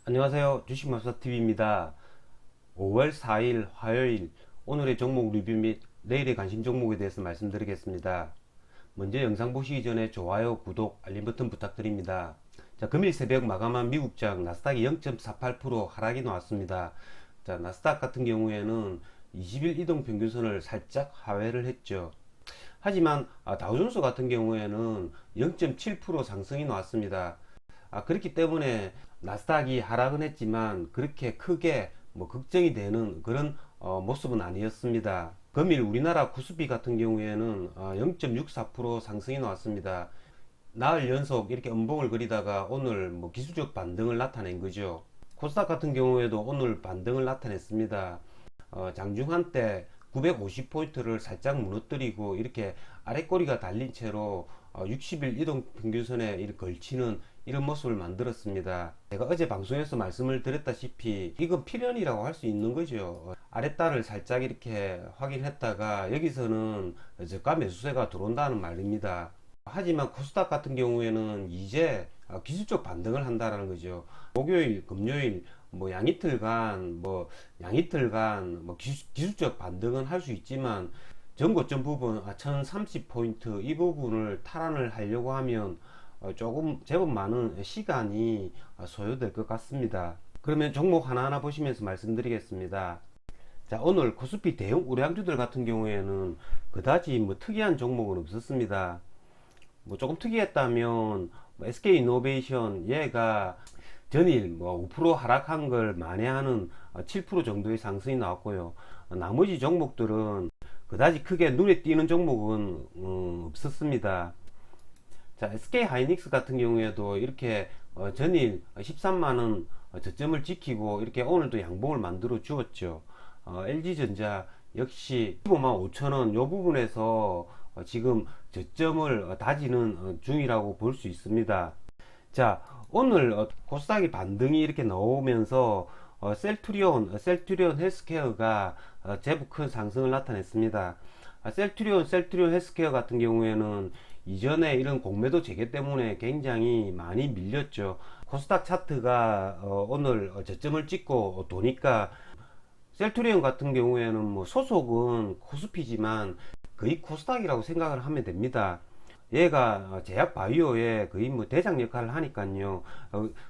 안녕하세요. 주식마사TV입니다. 5월 4일 화요일 오늘의 종목 리뷰 및 내일의 관심 종목에 대해서 말씀드리겠습니다. 먼저 영상 보시기 전에 좋아요, 구독, 알림 버튼 부탁드립니다. 자, 금일 새벽 마감한 미국장 나스닥이 0.48% 하락이 나왔습니다. 자, 나스닥 같은 경우에는 20일 이동 평균선을 살짝 하회를 했죠. 하지만 다우존스 같은 경우에는 0.7% 상승이 나왔습니다. 그렇기 때문에 나스닥이 하락은 했지만 그렇게 크게 걱정이 되는 그런 모습은 아니었습니다. 금일 우리나라 코스피 같은 경우에는 0.64% 상승이 나왔습니다. 나흘 연속 이렇게 음봉을 그리다가 오늘 기술적 반등을 나타낸 거죠. 코스닥 같은 경우에도 오늘 반등을 나타냈습니다. 장중 한때 950포인트를 살짝 무너뜨리고 이렇게 아랫꼬리가 달린 채로 60일 이동평균선에 이렇게 걸치는 이런 모습을 만들었습니다. 제가 어제 방송에서 말씀을 드렸다시피 이건 필연이라고 할 수 있는 거죠. 아랫달을 살짝 이렇게 확인했다가 여기서는 저가 매수세가 들어온다는 말입니다. 하지만 코스닥 같은 경우에는 이제 기술적 반등을 한다는 거죠. 목요일, 금요일 양이틀간 기술적 반등은 할 수 있지만 전고점 부분 1030포인트 이 부분을 탈환을 하려고 하면 조금 제법 많은 시간이 소요될 것 같습니다. 그러면 종목 하나하나 보시면서 말씀드리겠습니다. 자, 오늘 코스피 대형 우량주들 같은 경우에는 그다지 특이한 종목은 없었습니다. 조금 특이했다면 SK이노베이션 얘가 전일 5% 하락한 걸 만회하는 7% 정도의 상승이 나왔고요. 나머지 종목들은 그다지 크게 눈에 띄는 종목은 없었습니다. 자, SK 하이닉스 같은 경우에도 이렇게 전일 13만원 저점을 지키고 이렇게 오늘도 양봉을 만들어 주었죠. LG전자 역시 15만 5천원 요 부분에서 지금 저점을 다지는 중이라고 볼 수 있습니다. 자, 오늘 코스닥이 반등이 이렇게 나오면서 셀트리온 헬스케어가 제법 큰 상승을 나타냈습니다. 셀트리온 헬스케어 같은 경우에는 이전에 이런 공매도 재개 때문에 굉장히 많이 밀렸죠. 코스닥 차트가 오늘 저점을 찍고 도니까 셀트리온 같은 경우에는 소속은 코스피지만 거의 코스닥이라고 생각을 하면 됩니다. 얘가 제약 바이오의 거의 대장 역할을 하니까요.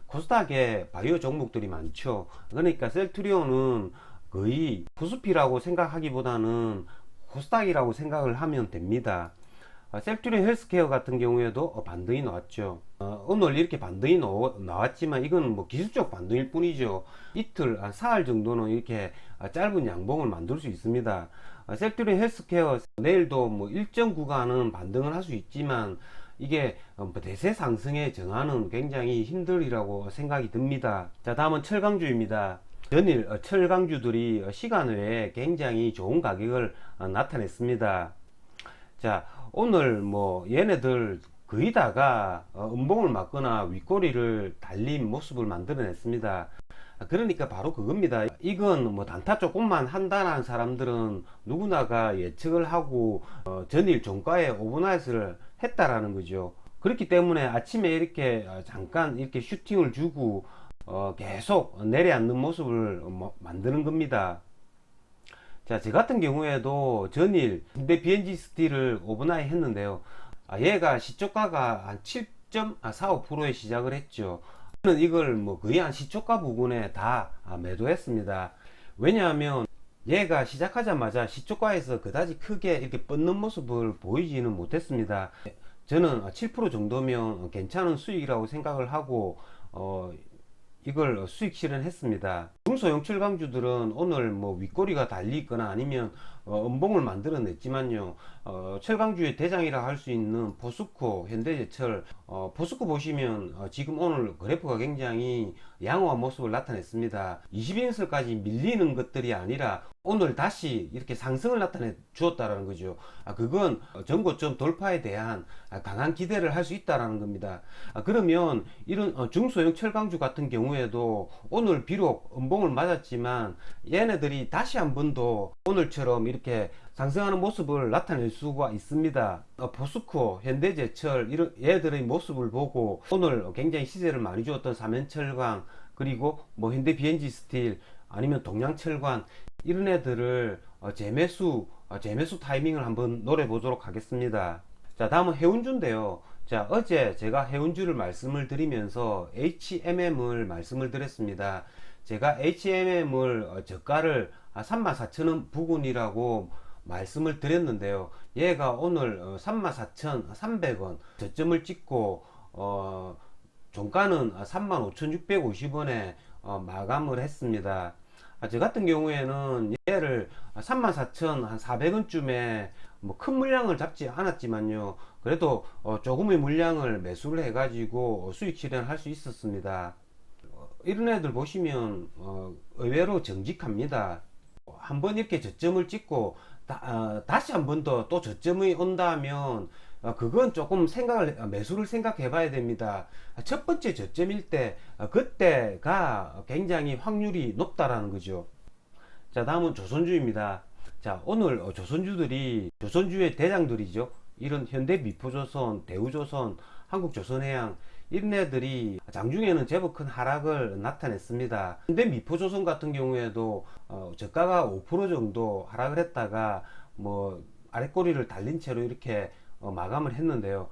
코스닥에 바이오 종목들이 많죠. 그러니까 셀트리온은 거의 코스피라고 생각하기보다는 코스닥이라고 생각을 하면 됩니다. 셀트리온 헬스케어 같은 경우에도 반등이 나왔죠. 오늘 이렇게 반등이 나왔지만 이건 기술적 반등일 뿐이죠. 이틀, 사흘 정도는 이렇게 짧은 양봉을 만들 수 있습니다. 셀트리온 헬스케어 내일도 일정 구간은 반등을 할 수 있지만 이게 대세 상승의 전환은 굉장히 힘들이라고 생각이 듭니다. 자, 다음은 철강주입니다. 전일 철강주들이 시간 외에 굉장히 좋은 가격을 나타냈습니다. 자, 오늘 얘네들 거의 다가 음봉을 맞거나 윗꼬리를 달린 모습을 만들어냈습니다. 그러니까 바로 그겁니다. 이건 단타 조금만 한다는 사람들은 누구나가 예측을 하고 전일 종가에 오버나잇을 했다라는 거죠. 그렇기 때문에 아침에 이렇게 잠깐 이렇게 슈팅을 주고 계속 내려앉는 모습을 만드는 겁니다. 자, 저 같은 경우에도 전일 현대 BNG 스틸을 오버나잇 했는데요. 얘가 시초가가 한 7.45%에 시작을 했죠. 저는 이걸 거의 한 시초가 부근에 다 매도했습니다. 왜냐하면 얘가 시작하자마자 시초가에서 그다지 크게 이렇게 뻗는 모습을 보이지는 못했습니다. 저는 7% 정도면 괜찮은 수익이라고 생각을 하고 이걸 수익 실현했습니다. 중소형 철강주들은 오늘 윗꼬리가 달리거나 아니면 음봉을 만들어냈지만요. 철강주의 대장이라 할 수 있는 포스코, 현대제철, 포스코 보시면 지금 오늘 그래프가 굉장히 양호한 모습을 나타냈습니다. 20인승까지 밀리는 것들이 아니라 오늘 다시 이렇게 상승을 나타내 주었다라는 거죠. 그건 전고점 돌파에 대한 강한 기대를 할 수 있다라는 겁니다. 그러면 이런 중소형 철강주 같은 경우에도 오늘 비록 음봉을 맞았지만 얘네들이 다시 한 번 더 오늘처럼 이렇게 상승하는 모습을 나타낼 수가 있습니다. 포스코, 현대제철 이런 얘들의 모습을 보고 오늘 굉장히 시세를 많이 주었던 삼연철강 그리고 뭐 현대 BNG 스틸 아니면 동양철관 이런 애들을 재매수 타이밍을 한번 노려 보도록 하겠습니다. 자, 다음은 해운주인데요. 자, 어제 제가 해운주를 말씀을 드리면서 HMM을 말씀을 드렸습니다. 제가 HMM을 저가를 34,000원 부근이라고 말씀을 드렸는데요. 얘가 오늘 34,300원 저점을 찍고 종가는 35,650원에 마감을 했습니다. 저 같은 경우에는 얘를 34,400원쯤에 뭐 큰 물량을 잡지 않았지만요. 그래도 조금의 물량을 매수를 해가지고 수익 실현할 수 있었습니다. 이런 애들 보시면 의외로 정직합니다. 한번 이렇게 저점을 찍고 다시 한 번 더 또 저점이 온다면 그건 조금 매수를 생각해 봐야 됩니다. 첫 번째 저점일 때 그때가 굉장히 확률이 높다라는 거죠. 자, 다음은 조선주입니다. 자, 오늘 조선주의 대장들이죠. 이런 현대미포조선, 대우조선, 한국조선해양 이런 애들이 장중에는 제법 큰 하락을 나타냈습니다. 현대미포조선 같은 경우에도 저가가 5% 정도 하락을 했다가 뭐 아랫꼬리를 달린 채로 이렇게 마감을 했는데요.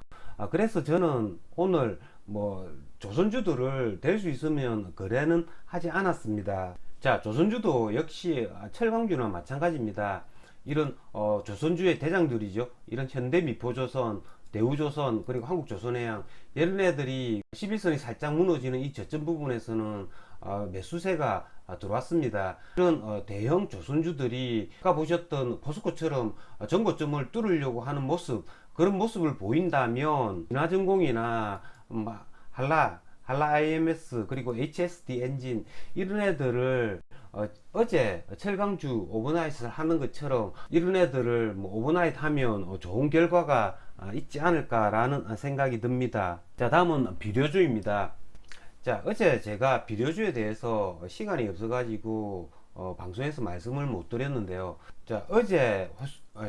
그래서 저는 오늘 뭐 조선주들을 될 수 있으면 거래는 하지 않았습니다. 자, 조선주도 역시 철강주나 마찬가지입니다. 이런 조선주의 대장들이죠. 이런 현대미포조선, 대우조선, 그리고 한국조선해양 이런 애들이 11선이 살짝 무너지는 이 저점 부분에서는 매수세가 들어왔습니다. 이런 대형 조선주들이 아까 보셨던 포스코처럼 전고점을 뚫으려고 하는 모습, 그런 모습을 보인다면 인하전공이나 한라 IMS 그리고 HSD 엔진 이런 애들을 어제 철강주 오버나잇을 하는 것처럼 이런 애들을 뭐 오버나잇 하면 좋은 결과가 있지 않을까라는 생각이 듭니다. 자, 다음은 비료주입니다. 자, 어제 제가 비료주에 대해서 시간이 없어가지고 방송에서 말씀을 못 드렸는데요. 자, 어제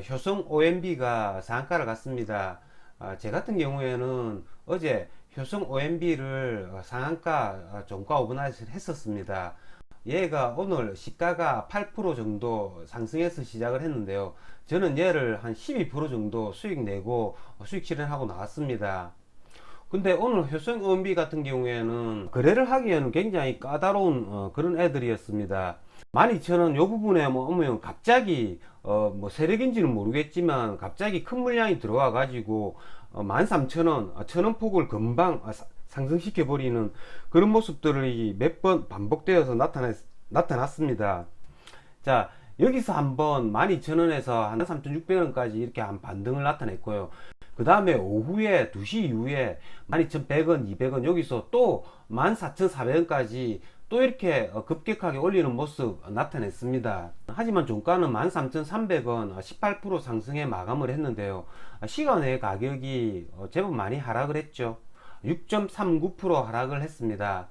효성 OMB가 상한가를 갔습니다. 제 같은 경우에는 어제 효성 OMB를 상한가 종가 오버나잇을 했었습니다. 얘가 오늘 시가가 8% 정도 상승해서 시작을 했는데요. 저는 얘를 한 12% 정도 수익 내고 수익 실현하고 나왔습니다. 근데 오늘 효성 OMB 같은 경우에는 거래를 하기에는 굉장히 까다로운 그런 애들이었습니다. 12,000원 요 부분에 뭐 오면 갑자기 뭐 세력인지는 모르겠지만 갑자기 큰 물량이 들어와 가지고 13,000원 1,000원 폭을 금방 상승시켜 버리는 그런 모습들이 몇 번 반복되어서 나타났습니다. 자, 여기서 한번 12,000원에서 한 3,600원까지 이렇게 한 반등을 나타냈고요. 그 다음에 오후에 2시 이후에 12,100원, 200원 여기서 또 14,400원까지 또 이렇게 급격하게 올리는 모습 나타냈습니다. 하지만 종가는 13,300원 18% 상승에 마감을 했는데요. 시간의 가격이 제법 많이 하락을 했죠. 6.39% 하락을 했습니다.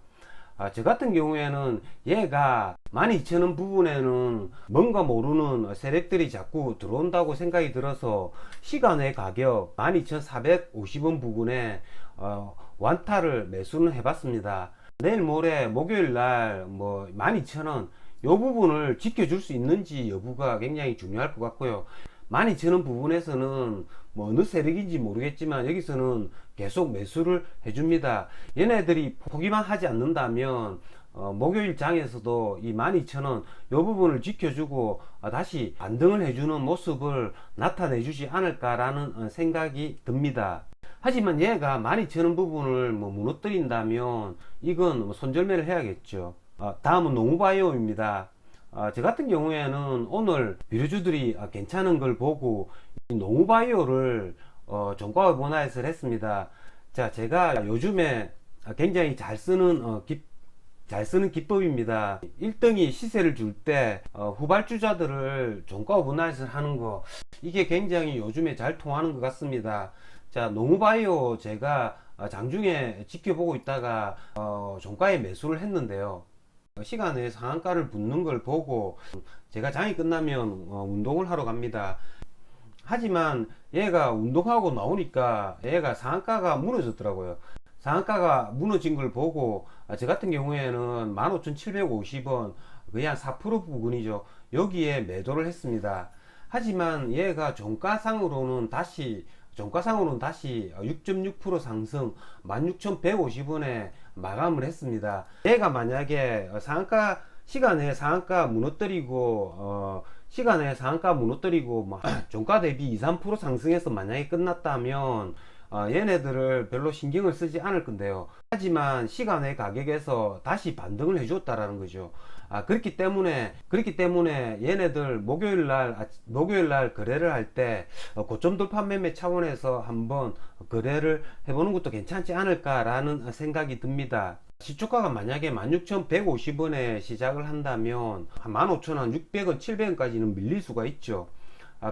저 같은 경우에는 얘가 12,000원 부분에는 뭔가 모르는 세력들이 자꾸 들어온다고 생각이 들어서 시간의 가격 12,450원 부분에 완타를 매수는 해봤습니다. 내일 모레 목요일 날 뭐 12,000원 요 부분을 지켜줄 수 있는지 여부가 굉장히 중요할 것 같고요. 12,000원 부분에서는 뭐 어느 세력인지 모르겠지만 여기서는 계속 매수를 해줍니다. 얘네들이 포기만 하지 않는다면 목요일 장에서도 이 12,000원 요 부분을 지켜주고 다시 반등을 해주는 모습을 나타내주지 않을까라는 생각이 듭니다. 하지만 얘가 12,000원 부분을 뭐 무너뜨린다면 이건 뭐 손절매를 해야겠죠. 다음은 농우바이오입니다. 저 같은 경우에는 오늘 비료주들이 괜찮은 걸 보고 농우바이오를 종가 오버나잇을 했습니다. 자, 제가 요즘에 굉장히 잘 쓰는 기법입니다. 1등이 시세를 줄 때 후발주자들을 종가 오버나잇을 하는 거, 이게 굉장히 요즘에 잘 통하는 것 같습니다. 자, 농우바이오 제가 장중에 지켜보고 있다가 종가에 매수를 했는데요. 시간에 상한가를 붙는 걸 보고 제가 장이 끝나면 운동을 하러 갑니다. 하지만 얘가 운동하고 나오니까 얘가 상한가가 무너졌더라고요. 상한가가 무너진 걸 보고 저 같은 경우에는 15,750원, 거의 한 4% 부근이죠. 여기에 매도를 했습니다. 하지만 얘가 종가상으로는 다시 6.6% 상승 16,150원에 마감을 했습니다. 얘가 만약에 시간에 상한가 무너뜨리고 종가 대비 2, 3% 상승해서 만약에 끝났다면 얘네들을 별로 신경을 쓰지 않을 건데요. 하지만 시간의 가격에서 다시 반등을 해줬다라는 거죠. 그렇기 때문에 얘네들 목요일 날 거래를 할 때 고점 돌파 매매 차원에서 한번 거래를 해보는 것도 괜찮지 않을까라는 생각이 듭니다. 시초가가 만약에 16,150원에 시작을 한다면 한 15,600원, 700원까지는 밀릴 수가 있죠.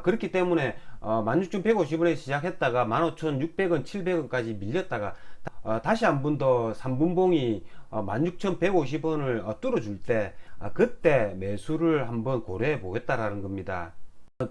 그렇기 때문에 16,150원에 시작했다가 15,600원, 700원까지 밀렸다가 다시 한 번 더 3분봉이 16,150원을 뚫어줄 때 그때 매수를 한번 고려해 보겠다라는 겁니다.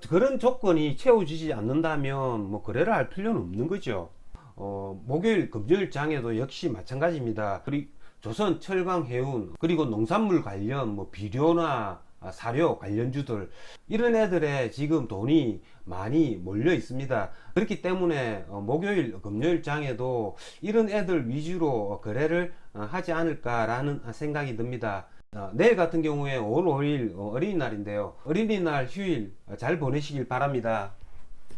그런 조건이 채워지지 않는다면 뭐 거래를 할 필요는 없는 거죠. 목요일, 금요일 장에도 역시 마찬가지입니다. 그리고 조선, 철강, 해운, 그리고 농산물 관련 뭐 비료나 사료 관련주들, 이런 애들에 지금 돈이 많이 몰려 있습니다. 그렇기 때문에 목요일, 금요일 장에도 이런 애들 위주로 거래를 하지 않을까라는 생각이 듭니다. 내일 같은 경우에 5월 5일 어린이날인데요. 어린이날 휴일 잘 보내시길 바랍니다.